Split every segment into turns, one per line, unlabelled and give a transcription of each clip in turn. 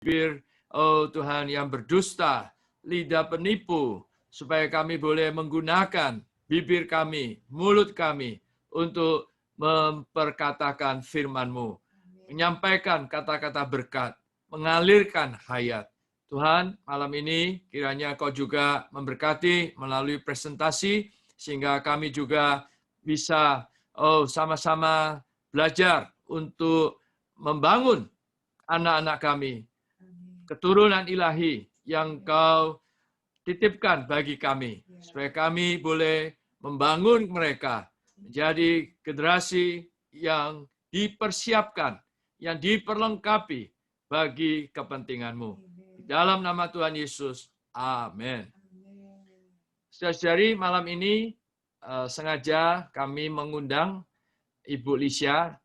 bibir, oh Tuhan, yang berdusta, lidah penipu, supaya kami boleh menggunakan bibir kami, mulut kami, untuk memperkatakan firman-Mu, menyampaikan kata-kata berkat, mengalirkan hayat. Tuhan, malam ini kiranya Kau juga memberkati melalui presentasi, sehingga kami juga bisa sama-sama belajar untuk membangun anak-anak kami, keturunan ilahi yang Kau titipkan bagi kami, supaya kami boleh membangun mereka menjadi generasi yang dipersiapkan, yang diperlengkapi bagi kepentingan-Mu. Di dalam nama Tuhan Yesus, amin. Saudara-saudari, malam ini sengaja kami mengundang Ibu Lisha.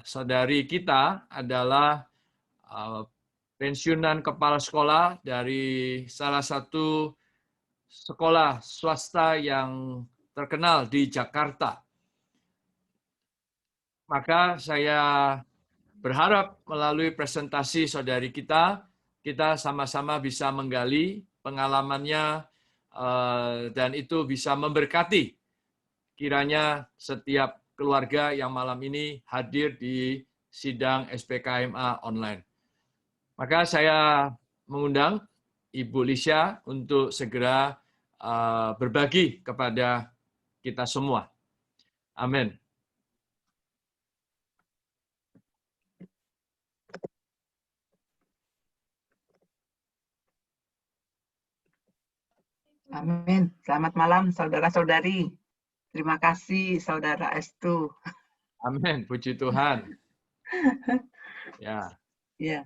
Saudari kita adalah pensiunan kepala sekolah dari salah satu sekolah swasta yang terkenal di Jakarta. Maka saya berharap melalui presentasi saudari kita sama-sama bisa menggali pengalamannya dan itu bisa memberkati kiranya setiap keluarga yang malam ini hadir di sidang SPKMA online. Maka saya mengundang Ibu Lisha untuk segera berbagi kepada kita semua. Amin.
Amin. Selamat malam, saudara-saudari. Terima kasih, Saudara Estu.
Amin. Puji Tuhan. Ya.
Ya,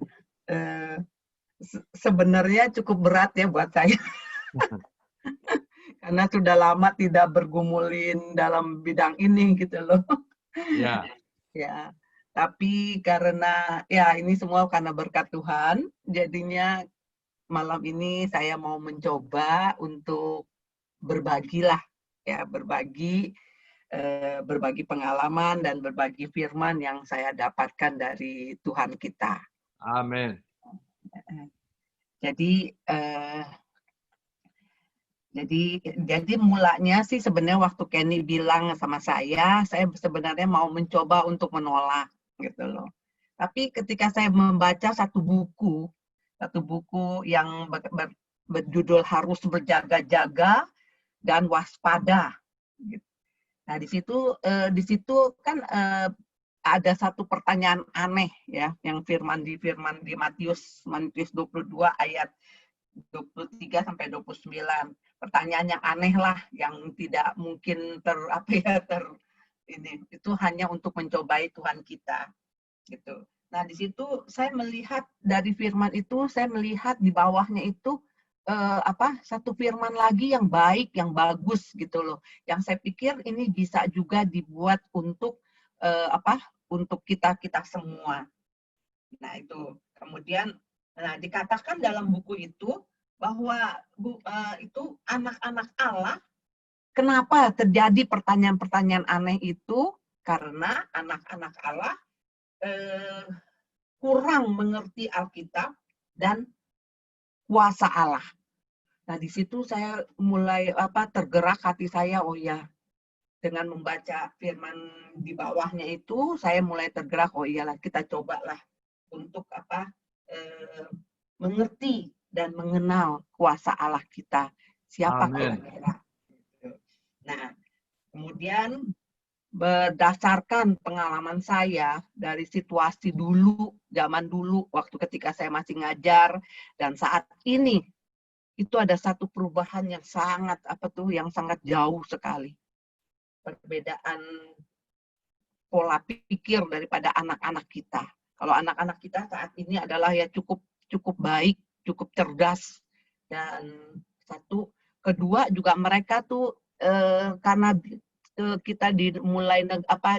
sebenarnya cukup berat ya buat saya. Karena sudah lama tidak bergumulin dalam bidang ini gitu loh.
Ya.
Ya, tapi karena ya ini semua karena berkat Tuhan, jadinya malam ini saya mau mencoba untuk berbagilah ya, berbagi pengalaman dan berbagi firman yang saya dapatkan dari Tuhan kita.
Amin.
Jadi mulanya sih sebenarnya waktu Kenny bilang sama saya sebenarnya mau mencoba untuk menolak gitu loh. Tapi ketika saya membaca satu buku yang berjudul Harus Berjaga-jaga dan Waspada. Nah, di situ kan ada satu pertanyaan aneh ya, yang firman di Matius 22 ayat 23 sampai 29. Pertanyaan yang aneh lah, yang tidak mungkin itu hanya untuk mencobai Tuhan kita gitu. Nah, di situ saya melihat dari firman itu, saya melihat di bawahnya itu satu firman lagi yang baik, yang bagus gitu loh. Yang saya pikir ini bisa juga dibuat untuk untuk kita semua. Nah, itu. Kemudian dikatakan dalam buku itu bahwa itu anak-anak Allah, kenapa terjadi pertanyaan-pertanyaan aneh itu? Karena anak-anak Allah kurang mengerti Alkitab dan kuasa Allah. Nah, di situ saya mulai tergerak hati saya, oh ya, dengan membaca firman di bawahnya itu, saya mulai tergerak, oh iyalah, kita cobalah untuk mengerti dan mengenal kuasa Allah kita. Siapa kira-kira? Nah, kemudian berdasarkan pengalaman saya dari situasi dulu, zaman dulu, waktu ketika saya masih ngajar, dan saat ini, itu ada satu perubahan yang sangat yang sangat jauh sekali. Perbedaan pola pikir daripada anak-anak kita. Kalau anak-anak kita saat ini adalah ya cukup baik, cukup cerdas, dan kedua juga mereka tuh karena kita dimulai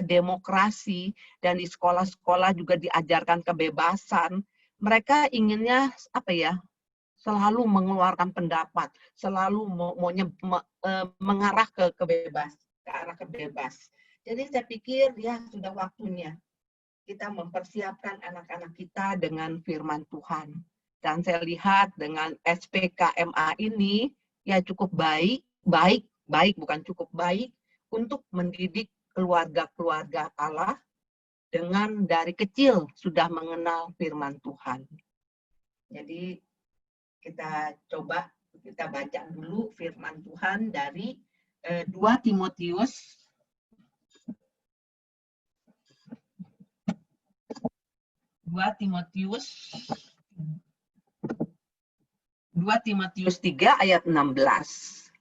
demokrasi dan di sekolah-sekolah juga diajarkan kebebasan, mereka inginnya selalu mengeluarkan pendapat, selalu mengarah ke arah kebebas. Jadi saya pikir ya sudah waktunya kita mempersiapkan anak-anak kita dengan firman Tuhan. Dan saya lihat dengan SPKMA ini ya cukup baik bukan cukup baik untuk mendidik keluarga-keluarga Allah dengan dari kecil sudah mengenal firman Tuhan. Jadi kita baca dulu firman Tuhan dari 2 Timotius 3 ayat 16.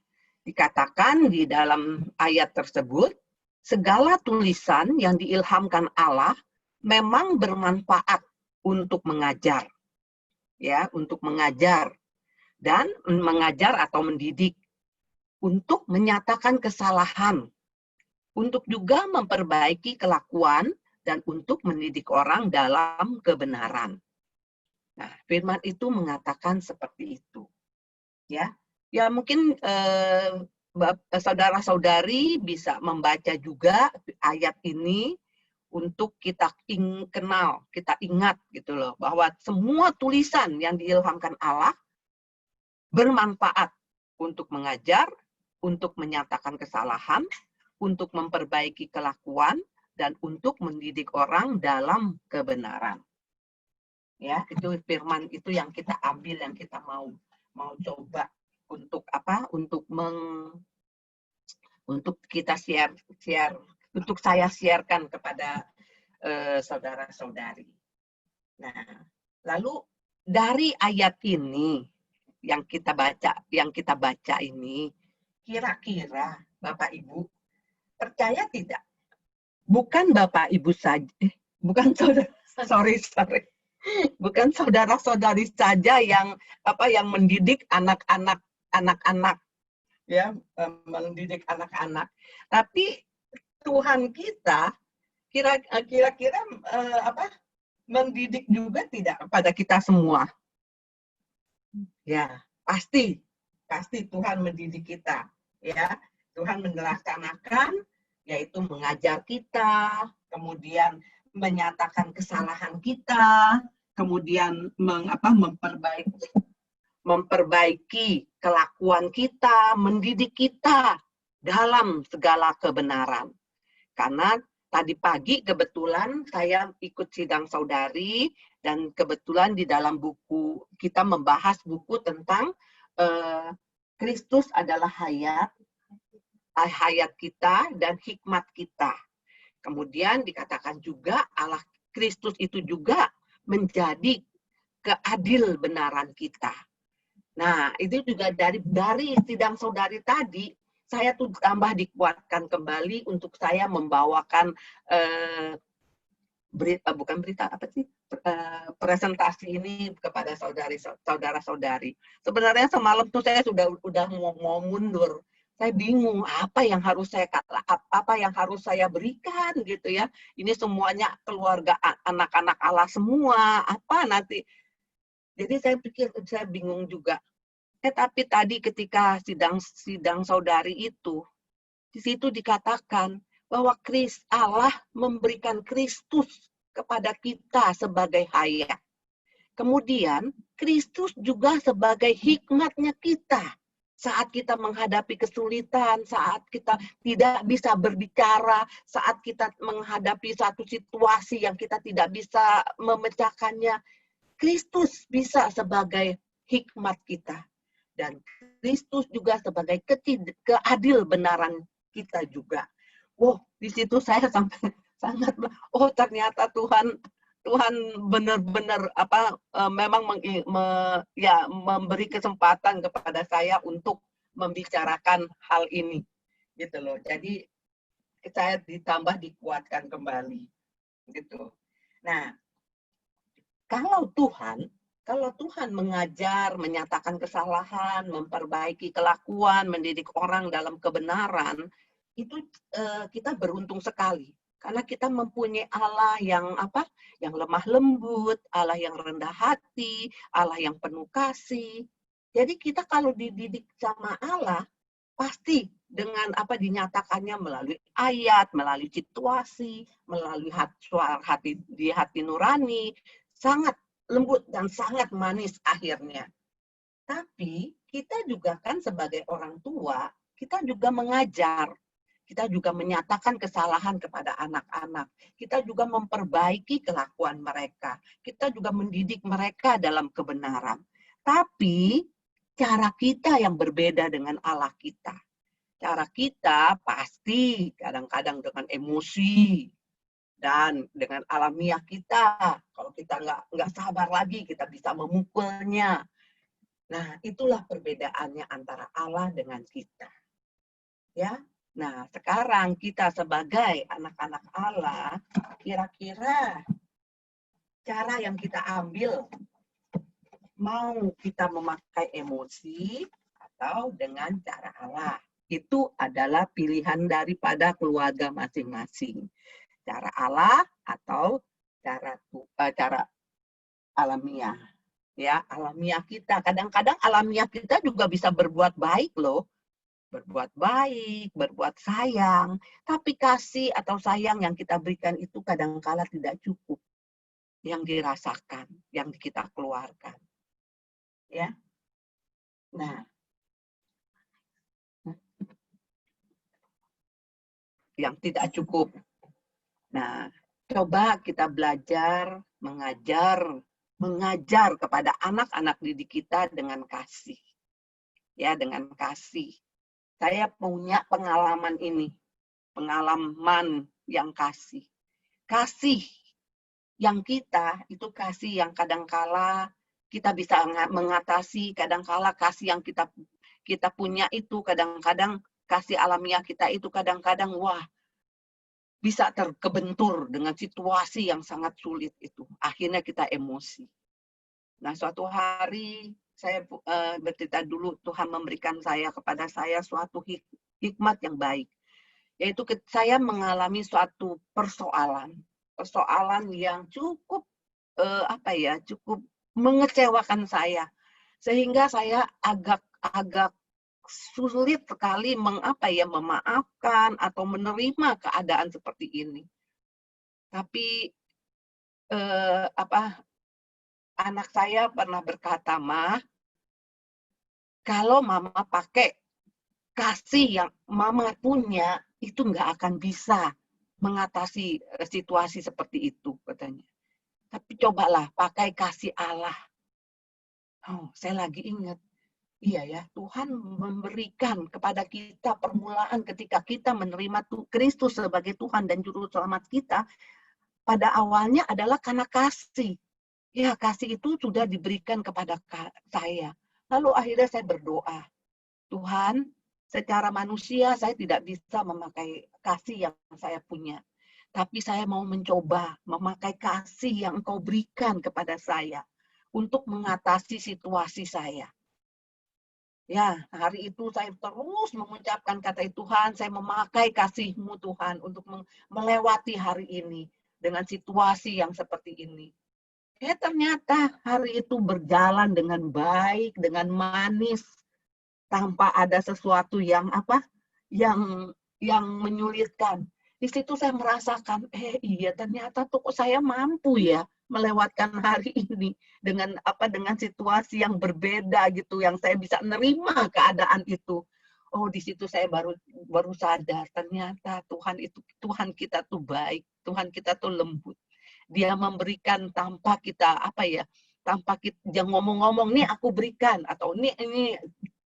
Dikatakan di dalam ayat tersebut, segala tulisan yang diilhamkan Allah memang bermanfaat untuk mengajar. Ya, untuk mengajar dan mengajar atau mendidik, untuk menyatakan kesalahan, untuk juga memperbaiki kelakuan dan untuk mendidik orang dalam kebenaran. Nah, firman itu mengatakan seperti itu. Ya mungkin saudara-saudari bisa membaca juga ayat ini untuk kita kenal, kita ingat gitu loh, bahwa semua tulisan yang diilhamkan Allah bermanfaat untuk mengajar, untuk menyatakan kesalahan, untuk memperbaiki kelakuan, dan untuk mendidik orang dalam kebenaran. Ya, itu firman itu yang kita ambil, yang kita mau coba untuk apa? Untuk kita share, untuk saya sharekan kepada saudara-saudari. Nah, lalu dari ayat ini yang kita baca ini, kira-kira Bapak Ibu percaya tidak? Bukan Bapak Ibu saja, bukan bukan saudara-saudari saja yang mendidik anak-anak, ya, mendidik anak-anak, tapi Tuhan kita kira-kira mendidik juga tidak kepada kita semua. Ya, pasti Tuhan mendidik kita, ya. Tuhan melaksanakan, yaitu mengajar kita, kemudian menyatakan kesalahan kita, kemudian memperbaiki kelakuan kita, mendidik kita dalam segala kebenaran. Karena tadi pagi kebetulan saya ikut sidang saudari, dan kebetulan di dalam buku kita membahas buku tentang Kristus adalah hayat kita dan hikmat kita. Kemudian dikatakan juga Allah Kristus itu juga menjadi keadil benaran kita. Nah, itu juga dari sidang saudari tadi, saya tuh tambah dikuatkan kembali untuk saya membawakan presentasi ini kepada saudara-saudari. Sebenarnya semalam tuh saya udah mau mundur. Saya bingung apa yang harus saya berikan gitu ya. Ini semuanya keluarga anak-anak Allah semua. Apa nanti? Jadi saya bingung juga. Tapi tadi ketika sidang saudari itu, di situ dikatakan bahwa Allah memberikan Kristus kepada kita sebagai hayat. Kemudian Kristus juga sebagai hikmatnya kita. Saat kita menghadapi kesulitan, saat kita tidak bisa berbicara, saat kita menghadapi satu situasi yang kita tidak bisa memecahkannya, Kristus bisa sebagai hikmat kita. Dan Kristus juga sebagai keadil benaran kita juga. Wow, di situ saya sangat ternyata Tuhan benar-benar memang memberi kesempatan kepada saya untuk membicarakan hal ini gitu loh. Jadi saya ditambah dikuatkan kembali gitu. Nah, kalau Tuhan mengajar, menyatakan kesalahan, memperbaiki kelakuan, mendidik orang dalam kebenaran, itu kita beruntung sekali. Karena kita mempunyai Allah yang lemah lembut, Allah yang rendah hati, Allah yang penuh kasih. Jadi kita kalau dididik sama Allah, pasti dengan apa dinyatakannya melalui ayat, melalui situasi, melalui di hati nurani, sangat lembut dan sangat manis akhirnya. Tapi kita juga kan sebagai orang tua, kita juga mengajar. Kita juga menyatakan kesalahan kepada anak-anak. Kita juga memperbaiki kelakuan mereka. Kita juga mendidik mereka dalam kebenaran. Tapi cara kita yang berbeda dengan Allah kita. Cara kita pasti kadang-kadang dengan emosi dan dengan alamiah kita. Kalau kita nggak sabar lagi, kita bisa memukulnya. Nah, itulah perbedaannya antara Allah dengan kita. Ya. Nah, sekarang kita sebagai anak-anak Allah, kira-kira cara yang kita ambil, mau kita memakai emosi atau dengan cara Allah. Itu adalah pilihan daripada keluarga masing-masing. Cara Allah atau cara alamiah. Ya, alamiah kita. Kadang-kadang alamiah kita juga bisa berbuat baik loh. Berbuat baik, berbuat sayang, tapi kasih atau sayang yang kita berikan itu kadang-kala tidak cukup yang dirasakan, yang kita keluarkan. Ya. Nah, yang tidak cukup. Nah, coba kita belajar, mengajar kepada anak-anak didik kita dengan kasih. Ya, dengan kasih. Saya punya pengalaman ini, pengalaman yang kasih. Kasih yang kita, itu kasih yang kadangkala kita bisa mengatasi, kadangkala kasih yang kita punya itu, kadang-kadang kasih alamiah kita itu kadang-kadang, wah, bisa terkebentur dengan situasi yang sangat sulit itu. Akhirnya kita emosi. Nah, suatu hari, saya bercerita dulu, Tuhan memberikan kepada saya suatu hikmat yang baik. Yaitu saya mengalami suatu persoalan yang cukup cukup mengecewakan saya, sehingga saya agak sulit sekali memaafkan atau menerima keadaan seperti ini. Tapi anak saya pernah berkata, "Ma, kalau Mama pakai kasih yang Mama punya, itu nggak akan bisa mengatasi situasi seperti itu," katanya. "Tapi cobalah pakai kasih Allah." Oh, saya lagi ingat. Iya ya, Tuhan memberikan kepada kita permulaan ketika kita menerima Kristus sebagai Tuhan dan Juru Selamat kita, pada awalnya adalah karena kasih. Ya, kasih itu sudah diberikan kepada saya. Lalu akhirnya saya berdoa, Tuhan, secara manusia saya tidak bisa memakai kasih yang saya punya. Tapi saya mau mencoba memakai kasih yang Engkau berikan kepada saya untuk mengatasi situasi saya. Ya, hari itu saya terus mengucapkan kata Tuhan, saya memakai kasih-Mu Tuhan untuk melewati hari ini dengan situasi yang seperti ini. Ternyata hari itu berjalan dengan baik, dengan manis, tanpa ada sesuatu yang yang menyulitkan. Di situ saya merasakan, iya ternyata tuh saya mampu ya melewatkan hari ini dengan situasi yang berbeda gitu, yang saya bisa nerima keadaan itu. Oh, di situ saya baru sadar ternyata Tuhan kita tuh baik, Tuhan kita tuh lembut. Dia memberikan tanpa kita tanpa kita ngomong-ngomong nih aku berikan atau ini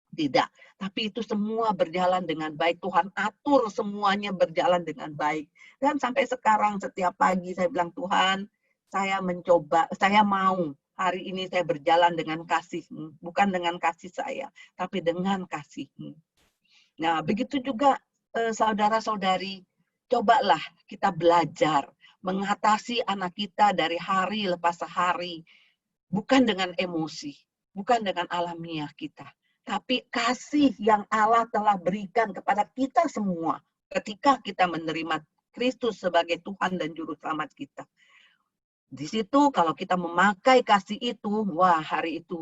tidak, tapi itu semua berjalan dengan baik. Tuhan atur semuanya berjalan dengan baik. Dan sampai sekarang setiap pagi saya bilang, Tuhan, saya mau hari ini saya berjalan dengan kasih-Mu. Bukan dengan kasih saya, tapi dengan kasih-Mu. Nah, begitu juga saudara-saudari, cobalah kita belajar mengatasi anak kita dari hari lepas hari. Bukan dengan emosi, bukan dengan alamiah kita. Tapi kasih yang Allah telah berikan kepada kita semua ketika kita menerima Kristus sebagai Tuhan dan Juru Selamat kita. Di situ kalau kita memakai kasih itu, wah hari itu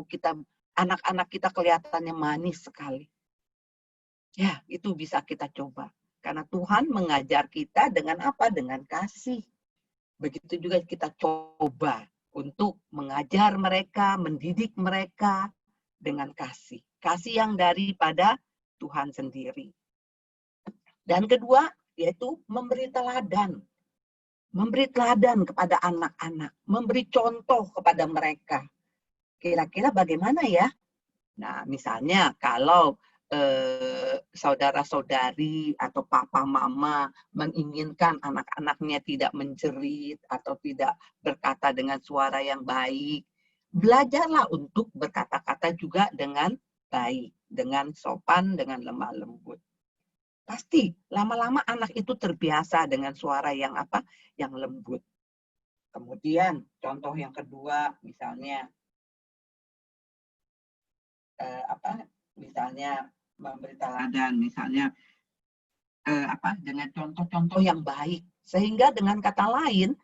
anak-anak kita kelihatannya manis sekali. Ya, itu bisa kita coba. Karena Tuhan mengajar kita dengan apa? Dengan kasih. Begitu juga kita coba untuk mengajar mereka, mendidik mereka dengan kasih. Kasih yang daripada Tuhan sendiri. Dan kedua, yaitu memberi teladan. Memberi teladan kepada anak-anak. Memberi contoh kepada mereka. Kira-kira bagaimana ya? Nah, misalnya kalau saudara-saudari atau papa mama menginginkan anak-anaknya tidak menjerit atau tidak berkata dengan suara yang baik, belajarlah untuk berkata-kata juga dengan baik, dengan sopan, dengan lemah lembut. Pasti lama-lama anak itu terbiasa dengan suara yang apa? Yang lembut. Kemudian contoh yang kedua, misalnya misalnya memberi teladan, misalnya dengan contoh-contoh yang baik, sehingga dengan kata lain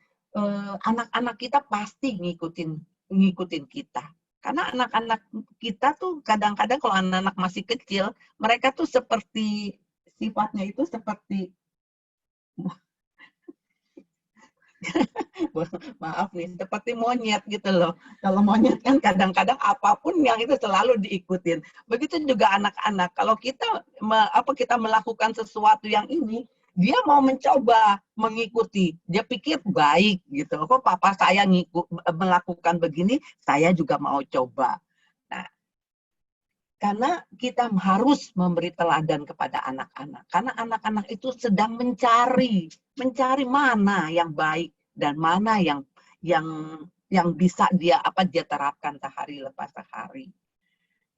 anak-anak kita pasti ngikutin kita, karena anak-anak kita tuh kadang-kadang kalau anak-anak masih kecil, mereka tuh seperti sifatnya itu seperti maaf nih, seperti monyet gitu loh. Kalau monyet kan kadang-kadang apapun yang itu selalu diikutin. Begitu juga anak-anak. Kalau kita melakukan sesuatu yang ini, dia mau mencoba mengikuti. Dia pikir baik gitu. Kok papa saya melakukan begini, saya juga mau coba. Nah, karena kita harus memberi teladan kepada anak-anak. Karena anak-anak itu sedang mencari mana yang baik dan mana yang bisa dia terapkan sehari lepas sehari.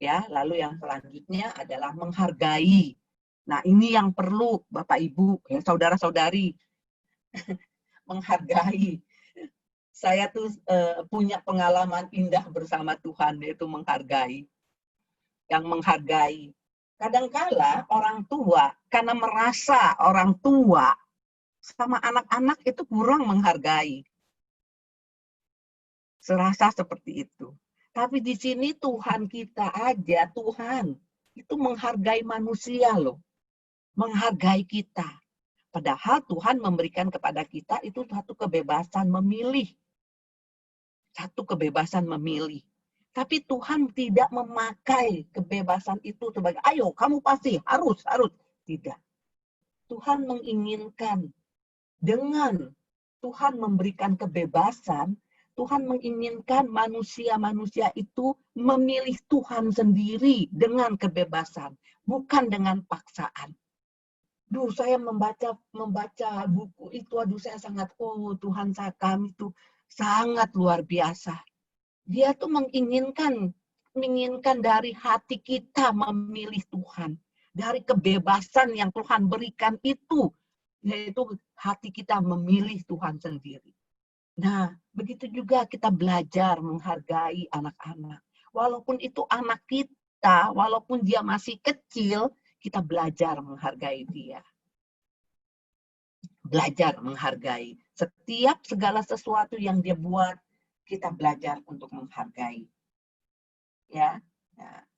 Ya, lalu yang selanjutnya adalah menghargai. Nah, ini yang perlu Bapak Ibu, ya, saudara-saudari, menghargai. Saya tuh punya pengalaman indah bersama Tuhan, yaitu menghargai. Yang menghargai. Kadangkala orang tua, karena merasa orang tua sama anak-anak itu kurang menghargai. Serasa seperti itu. Tapi di sini Tuhan kita aja, Tuhan itu menghargai manusia loh. Menghargai kita. Padahal Tuhan memberikan kepada kita itu satu kebebasan memilih. Satu kebebasan memilih. Tapi Tuhan tidak memakai kebebasan itu sebagai, ayo kamu pasti harus. Tidak. Tuhan menginginkan dengan Tuhan memberikan kebebasan, Tuhan menginginkan manusia-manusia itu memilih Tuhan sendiri dengan kebebasan, bukan dengan paksaan. Duh, saya membaca buku itu, aduh saya sangat, Tuhan kami itu sangat luar biasa. Dia tuh menginginkan dari hati kita memilih Tuhan. Dari kebebasan yang Tuhan berikan itu, yaitu hati kita memilih Tuhan sendiri. Nah, begitu juga kita belajar menghargai anak-anak. Walaupun itu anak kita, walaupun dia masih kecil, kita belajar menghargai dia. Belajar menghargai. Setiap segala sesuatu yang dia buat, kita belajar untuk menghargai. Ya,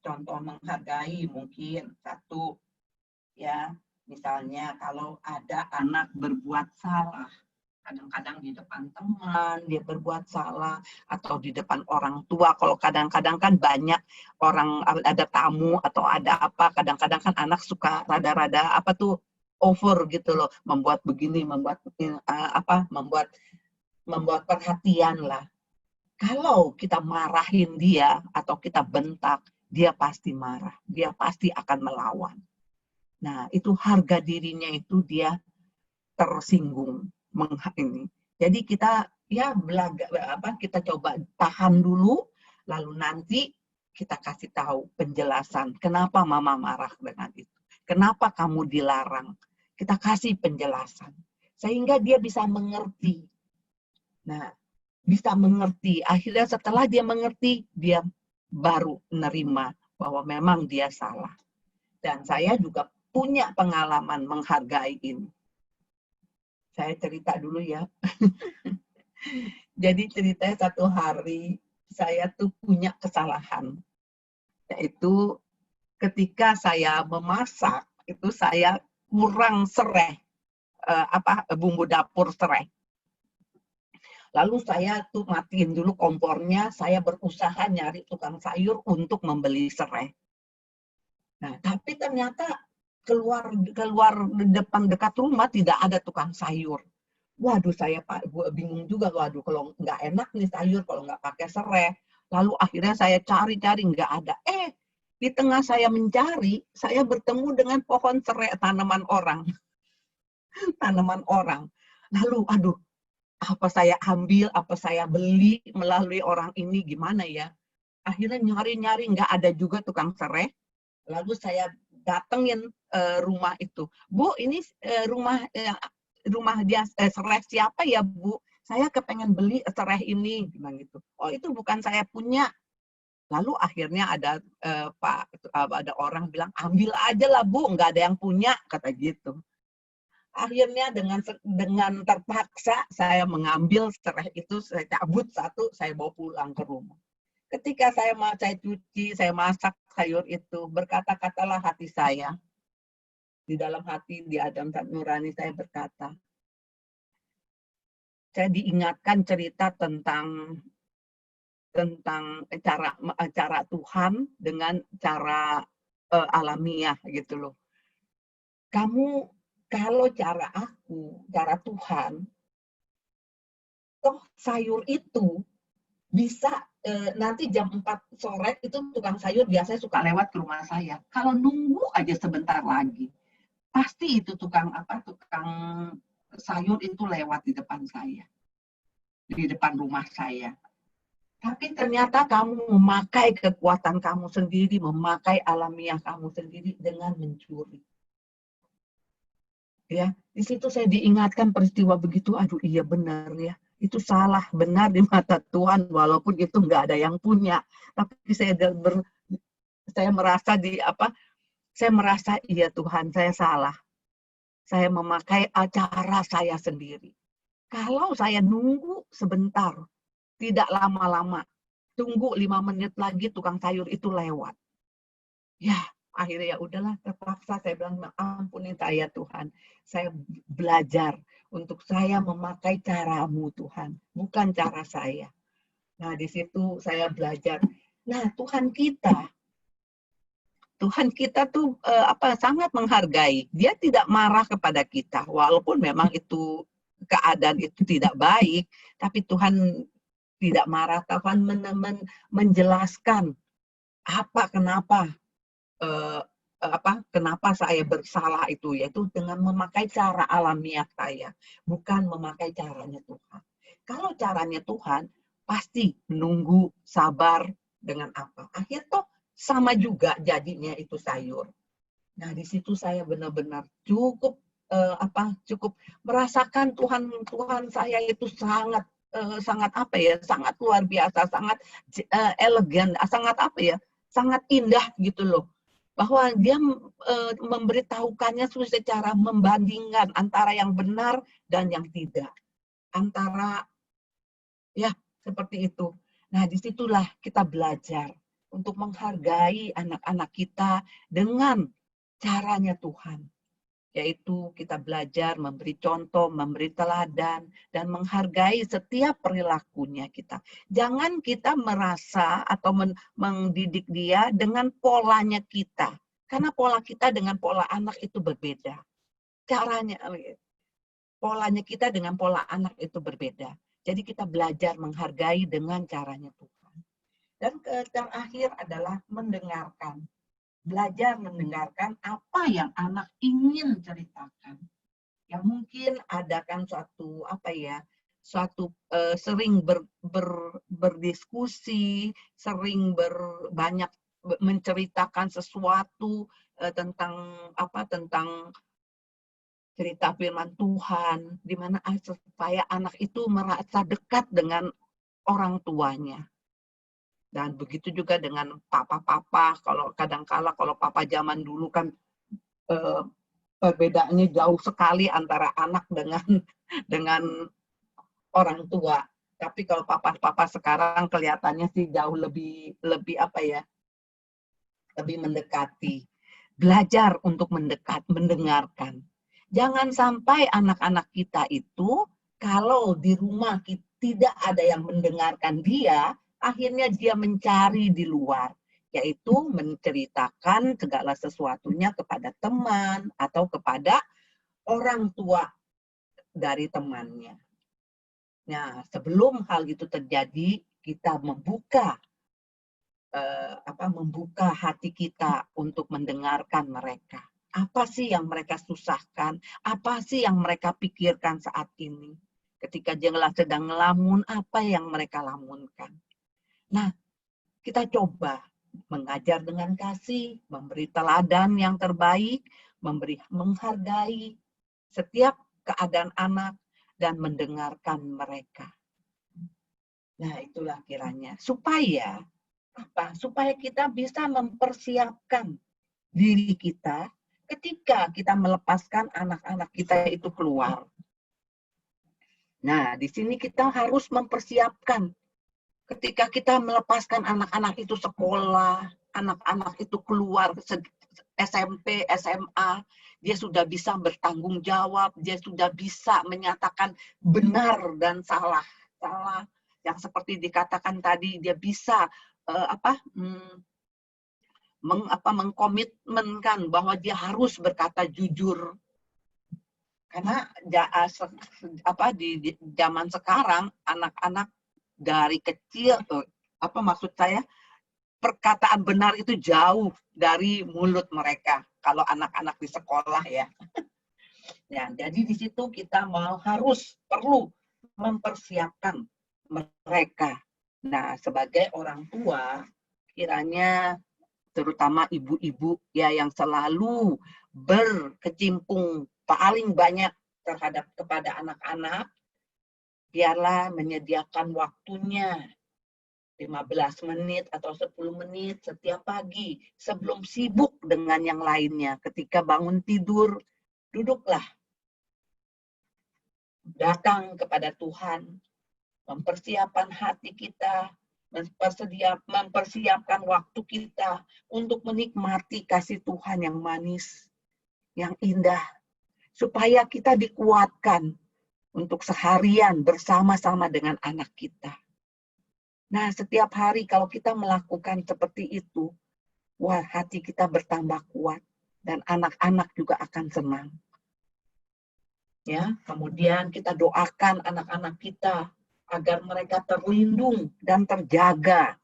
contoh menghargai mungkin satu, ya, misalnya kalau ada anak berbuat salah, kadang-kadang di depan teman dia berbuat salah, atau di depan orang tua. Kalau kadang-kadang kan banyak orang, ada tamu atau ada apa, kadang-kadang kan anak suka rada-rada over gitu loh, membuat begini, membuat perhatian lah. Kalau kita marahin dia atau kita bentak, dia pasti marah, dia pasti akan melawan. Nah, itu harga dirinya itu dia tersinggung. Jadi kita kita coba tahan dulu, lalu nanti kita kasih tahu penjelasan kenapa mama marah dengan itu, kenapa kamu dilarang. Kita kasih penjelasan sehingga dia bisa mengerti. Nah, bisa mengerti. Akhirnya setelah dia mengerti, dia baru menerima bahwa memang dia salah. Dan saya juga punya pengalaman menghargai ini. Saya cerita dulu ya. Jadi ceritanya satu hari saya tuh punya kesalahan. Yaitu ketika saya memasak, itu saya kurang serai, bumbu dapur serai. Lalu saya tuh matiin dulu kompornya, saya berusaha nyari tukang sayur untuk membeli serai. Nah, tapi ternyata keluar depan dekat rumah tidak ada tukang sayur. Waduh, saya bingung juga, waduh kalau nggak enak nih sayur kalau nggak pakai serai. Lalu akhirnya saya cari-cari nggak ada. Di tengah saya mencari, saya bertemu dengan pohon serai tanaman orang. Tanaman orang. Lalu, aduh, apa saya ambil, apa saya beli melalui orang ini, gimana ya? Akhirnya nyari-nyari, nggak ada juga tukang serai. Lalu saya datengin rumah itu. Bu, ini rumah dia serai siapa ya, Bu? Saya kepengen beli serai ini, bilang gitu. Oh, itu bukan saya punya. Lalu akhirnya ada ada orang bilang, ambil aja lah Bu, nggak ada yang punya, kata gitu. Akhirnya dengan terpaksa saya mengambil serai itu, saya cabut satu, saya bawa pulang ke rumah. Ketika saya cuci, saya masak sayur itu, berkata-katalah hati saya. Di dalam hati, di Adam nurani saya berkata, saya diingatkan cerita tentang cara Tuhan dengan cara alamiah gitu loh. Kamu kalau cara Tuhan, toh sayur itu bisa nanti jam 4 sore itu tukang sayur biasanya suka lewat ke rumah saya. Kalau nunggu aja sebentar lagi, pasti itu tukang sayur itu lewat di depan saya, di depan rumah saya. Tapi ternyata kamu memakai kekuatan kamu sendiri, memakai alamiah kamu sendiri dengan mencuri. Ya, di situ saya diingatkan peristiwa begitu. Aduh, iya benar ya. Itu salah benar di mata Tuhan, walaupun itu nggak ada yang punya. Tapi saya merasa saya merasa iya Tuhan, saya salah. Saya memakai cara saya sendiri. Kalau saya nunggu sebentar, tidak lama-lama, tunggu 5 menit lagi tukang sayur itu lewat. Ya, akhirnya ya udahlah, terpaksa saya bilang, ampunin saya Tuhan. Saya belajar untuk saya memakai caramu Tuhan, bukan cara saya. Nah, di situ saya belajar. Nah, Tuhan kita tuh sangat menghargai. Dia tidak marah kepada kita, walaupun memang itu keadaan itu tidak baik, tapi Tuhan tidak marah. Tuhan menjelaskan kenapa saya bersalah itu, yaitu dengan memakai cara alamiah saya, bukan memakai caranya Tuhan. Kalau caranya Tuhan, pasti menunggu, sabar dengan apa. Akhirnya toh sama juga jadinya itu sayur. Nah, di situ saya benar-benar cukup merasakan Tuhan saya itu sangat sangat luar biasa, sangat elegan, sangat indah gitu loh. Bahwa dia memberitahukannya secara membandingkan antara yang benar dan yang tidak. Antara, ya, seperti itu. Nah, disitulah kita belajar untuk menghargai anak-anak kita dengan caranya Tuhan. Yaitu kita belajar memberi contoh, memberi teladan, dan menghargai setiap perilakunya kita. Jangan kita merasa atau mendidik dia dengan polanya kita. Karena pola kita dengan pola anak itu berbeda. Polanya kita dengan pola anak itu berbeda. Jadi kita belajar menghargai dengan caranya Tuhan. Dan terakhir adalah mendengarkan. Belajar mendengarkan apa yang anak ingin ceritakan. Ya mungkin ada kan sering berdiskusi, sering banyak menceritakan sesuatu tentang cerita firman Tuhan, di mana supaya anak itu merasa dekat dengan orang tuanya. Dan begitu juga dengan papa-papa, kalau papa zaman dulu kan perbedaannya jauh sekali antara anak dengan orang tua. Tapi kalau papa-papa sekarang kelihatannya sih jauh lebih lebih mendekati. belajar untuk mendengarkan. Jangan sampai anak-anak kita itu kalau di rumah tidak ada yang mendengarkan dia, akhirnya dia mencari di luar, yaitu menceritakan segala sesuatunya kepada teman atau kepada orang tua dari temannya. Nah, sebelum hal itu terjadi, kita membuka hati kita untuk mendengarkan mereka. Apa sih yang mereka susahkan? Apa sih yang mereka pikirkan saat ini? Ketika dia sedang ngelamun, apa yang mereka lamunkan? Nah, kita coba mengajar dengan kasih, memberi teladan yang terbaik, menghargai setiap keadaan anak, dan mendengarkan mereka. Nah, itulah kiranya. Supaya kita bisa mempersiapkan diri kita ketika kita melepaskan anak-anak kita itu keluar. Nah, di sini kita harus mempersiapkan ketika kita melepaskan anak-anak itu sekolah, anak-anak itu keluar SMP, SMA, dia sudah bisa bertanggung jawab, dia sudah bisa menyatakan benar dan salah. Yang seperti dikatakan tadi, dia bisa mengkomitmenkan bahwa dia harus berkata jujur. Karena di zaman sekarang anak-anak dari kecil, maksud saya, perkataan benar itu jauh dari mulut mereka kalau anak-anak di sekolah ya. Ya, jadi di situ kita perlu mempersiapkan mereka. Nah, sebagai orang tua, kiranya terutama ibu-ibu ya yang selalu berkecimpung paling banyak kepada anak-anak, biarlah menyediakan waktunya 15 menit atau 10 menit setiap pagi sebelum sibuk dengan yang lainnya. Ketika bangun tidur, duduklah. Datang kepada Tuhan, mempersiapkan hati kita, mempersiapkan waktu kita untuk menikmati kasih Tuhan yang manis, yang indah, supaya kita dikuatkan untuk seharian bersama-sama dengan anak kita. Nah, setiap hari kalau kita melakukan seperti itu, wah, hati kita bertambah kuat dan anak-anak juga akan senang. Ya, kemudian kita doakan anak-anak kita agar mereka terlindung dan terjaga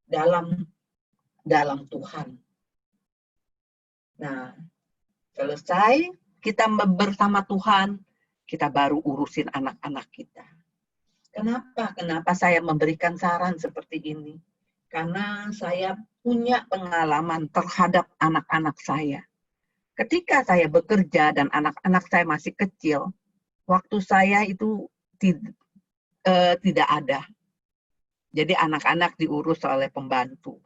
dalam Tuhan. Nah, selesai kita bersama Tuhan, kita baru urusin anak-anak kita. Kenapa saya memberikan saran seperti ini? Karena saya punya pengalaman terhadap anak-anak saya. Ketika saya bekerja dan anak-anak saya masih kecil, waktu saya itu tidak ada. Jadi anak-anak diurus oleh pembantu,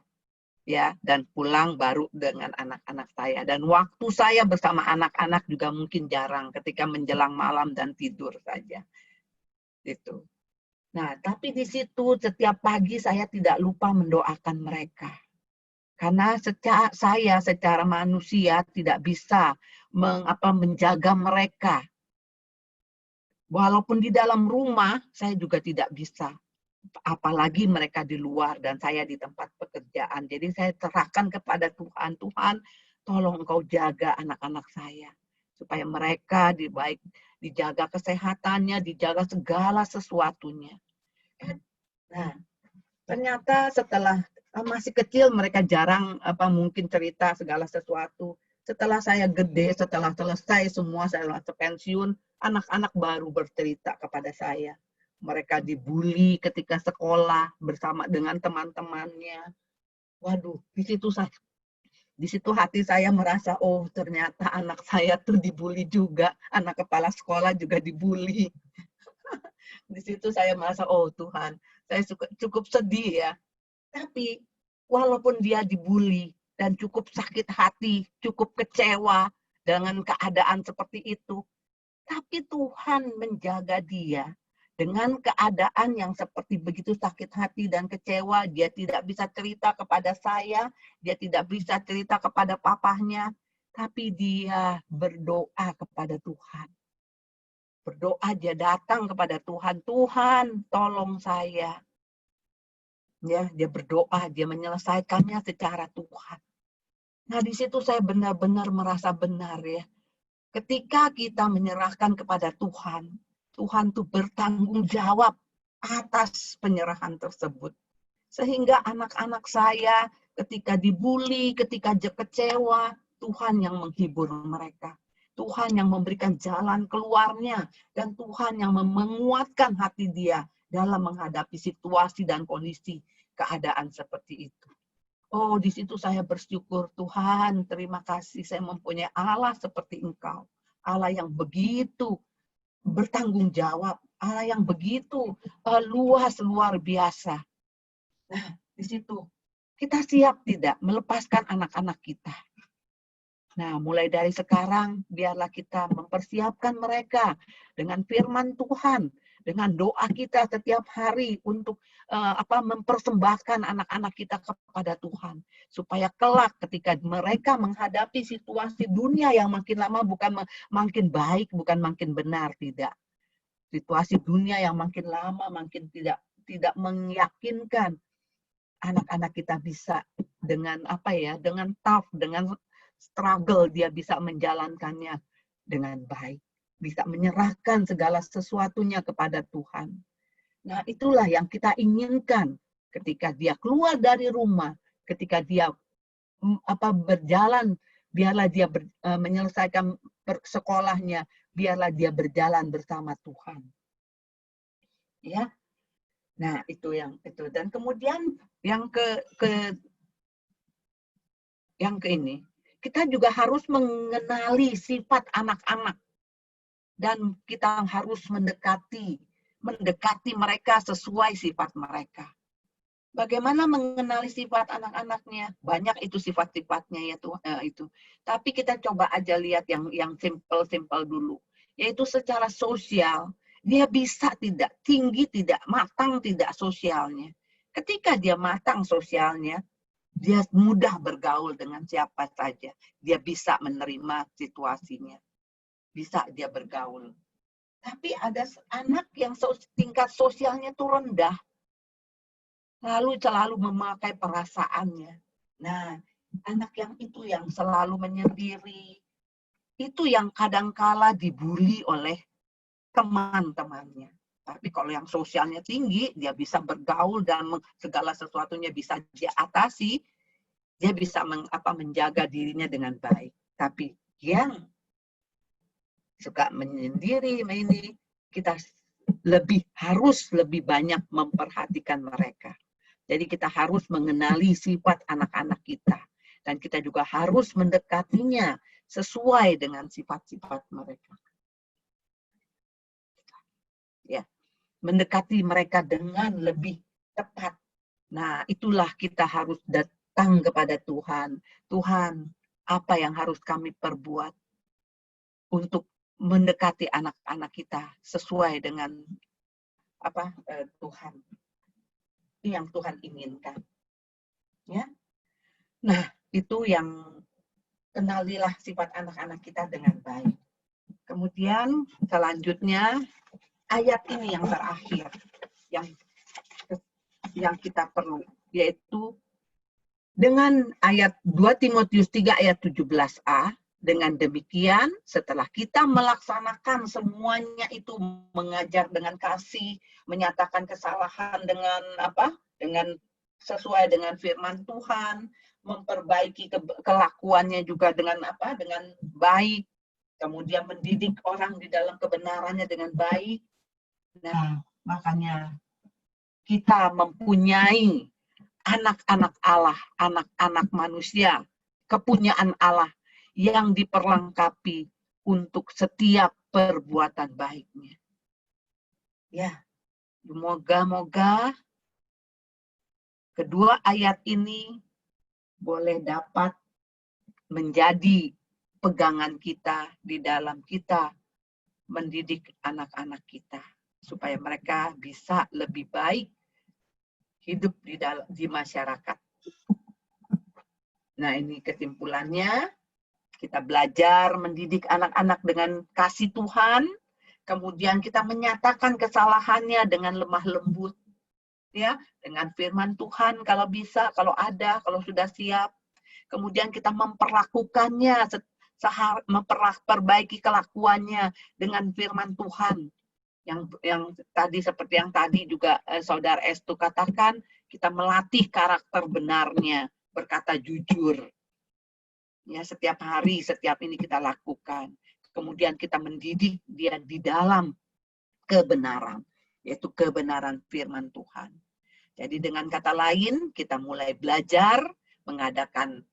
ya, dan pulang baru dengan anak-anak saya. Dan waktu saya bersama anak-anak juga mungkin jarang, ketika menjelang malam dan tidur saja. Gitu. Nah, tapi di situ setiap pagi saya tidak lupa mendoakan mereka. Karena saya secara manusia tidak bisa menjaga mereka. Walaupun di dalam rumah, saya juga tidak bisa. Apalagi mereka di luar dan saya di tempat pekerjaan. Jadi saya serahkan kepada Tuhan. Tuhan, tolong Engkau jaga anak-anak saya. Supaya mereka dijaga kesehatannya, dijaga segala sesuatunya. Nah, ternyata setelah masih kecil mereka jarang mungkin cerita segala sesuatu. Setelah saya gede, setelah selesai semua, saya pensiun, anak-anak baru bercerita kepada saya. Mereka dibully ketika sekolah bersama dengan teman-temannya. Waduh, di situ hati saya merasa, oh ternyata anak saya tuh dibully juga, anak kepala sekolah juga dibully. Di situ saya merasa, oh Tuhan, saya cukup sedih ya. Tapi walaupun dia dibully dan cukup sakit hati, cukup kecewa dengan keadaan seperti itu, tapi Tuhan menjaga dia Dengan keadaan yang seperti begitu sakit hati dan kecewa, dia tidak bisa cerita kepada saya, dia tidak bisa cerita kepada papahnya, tapi dia berdoa kepada Tuhan. Berdoa, dia datang kepada Tuhan, Tuhan tolong saya. Ya, dia berdoa, dia menyelesaikannya secara Tuhan. Nah, di situ saya benar-benar merasa benar ya. Ketika kita menyerahkan kepada Tuhan, Tuhan tuh bertanggung jawab atas penyerahan tersebut. Sehingga anak-anak saya ketika dibully, ketika kecewa, Tuhan yang menghibur mereka. Tuhan yang memberikan jalan keluarnya. Dan Tuhan yang menguatkan hati dia dalam menghadapi situasi dan kondisi keadaan seperti itu. Oh, di situ saya bersyukur, Tuhan, terima kasih saya mempunyai Allah seperti Engkau. Allah yang begitu bertanggung jawab, Allah yang begitu luar biasa. Nah, di situ kita siap tidak melepaskan anak-anak kita. Nah, mulai dari sekarang biarlah kita mempersiapkan mereka dengan firman Tuhan, dengan doa kita setiap hari untuk mempersembahkan anak-anak kita kepada Tuhan, supaya kelak ketika mereka menghadapi situasi dunia yang makin lama bukan makin baik, bukan makin benar, tidak. Situasi dunia yang makin lama makin tidak meyakinkan, anak-anak kita bisa dengan dengan tough, dengan struggle dia bisa menjalankannya dengan baik, bisa menyerahkan segala sesuatunya kepada Tuhan. Nah, itulah yang kita inginkan ketika dia keluar dari rumah, ketika dia berjalan, biarlah dia menyelesaikan sekolahnya, biarlah dia berjalan bersama Tuhan. Ya. Nah, itu dan kemudian yang ini, kita juga harus mengenali sifat anak-anak dan kita harus mendekati mereka sesuai sifat mereka. Bagaimana mengenali sifat anak-anaknya? Banyak itu sifat-sifatnya ya itu. Tapi kita coba aja lihat yang simple dulu, yaitu secara sosial. Dia bisa tidak, tinggi tidak, matang tidak sosialnya. Ketika dia matang sosialnya, dia mudah bergaul dengan siapa saja. Dia bisa menerima situasinya. Bisa dia bergaul. Tapi ada anak yang tingkat sosialnya itu rendah, lalu selalu memakai perasaannya. Nah, anak yang itu yang selalu menyendiri, itu yang kadangkala dibully oleh teman-temannya. Tapi kalau yang sosialnya tinggi, dia bisa bergaul dan segala sesuatunya bisa dia atasi, dia bisa menjaga dirinya dengan baik. Tapi yang suka menyendiri, ini kita harus lebih banyak memperhatikan mereka. Jadi kita harus mengenali sifat anak-anak kita. Dan kita juga harus mendekatinya sesuai dengan sifat-sifat mereka. Ya, mendekati mereka dengan lebih tepat. Nah, itulah kita harus datang kepada Tuhan. Tuhan, apa yang harus kami perbuat untuk mendekati anak-anak kita sesuai dengan Tuhan, yang Tuhan inginkan. Ya, nah itu yang kenalilah sifat anak-anak kita dengan baik. Kemudian selanjutnya ayat ini yang terakhir yang kita perlu, yaitu dengan ayat 2 Timotius 3 ayat 17a. Dengan demikian, setelah kita melaksanakan semuanya itu, mengajar dengan kasih, menyatakan kesalahan dengan sesuai dengan firman Tuhan, memperbaiki kelakuannya juga dengan baik, kemudian mendidik orang di dalam kebenarannya dengan baik. Nah, makanya kita mempunyai anak-anak Allah, anak-anak manusia, kepunyaan Allah yang diperlengkapi untuk setiap perbuatan baiknya. Ya, moga-moga kedua ayat ini boleh dapat menjadi pegangan kita di dalam kita mendidik anak-anak kita supaya mereka bisa lebih baik hidup di masyarakat. Nah, ini kesimpulannya. Kita belajar mendidik anak-anak dengan kasih Tuhan, kemudian kita menyatakan kesalahannya dengan lemah lembut, ya, dengan firman Tuhan kalau bisa, kalau ada, kalau sudah siap. Kemudian kita memperlakukannya, memperbaiki kelakuannya dengan firman Tuhan. Yang tadi seperti yang tadi juga Saudara Estu katakan, kita melatih karakter benarnya, berkata jujur. Ya, setiap hari, setiap ini kita lakukan. Kemudian kita mendidik dia di dalam kebenaran, yaitu kebenaran firman Tuhan. Jadi dengan kata lain, kita mulai belajar mengadakan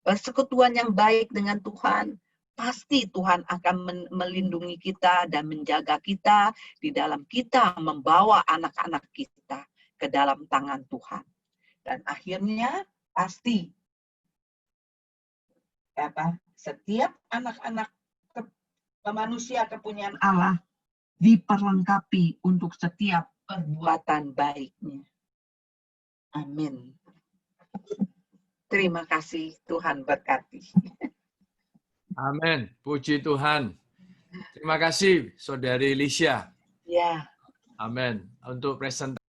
persekutuan yang baik dengan Tuhan. Pasti Tuhan akan melindungi kita dan menjaga kita di dalam kita membawa anak-anak kita ke dalam tangan Tuhan. Dan akhirnya pasti setiap anak-anak manusia kepunyaan Allah diperlengkapi untuk setiap perbuatan baiknya. Amin. Terima kasih, Tuhan berkati.
Amin. Puji Tuhan. Terima kasih, Saudari Lisha.
Ya.
Amin. Untuk presentasi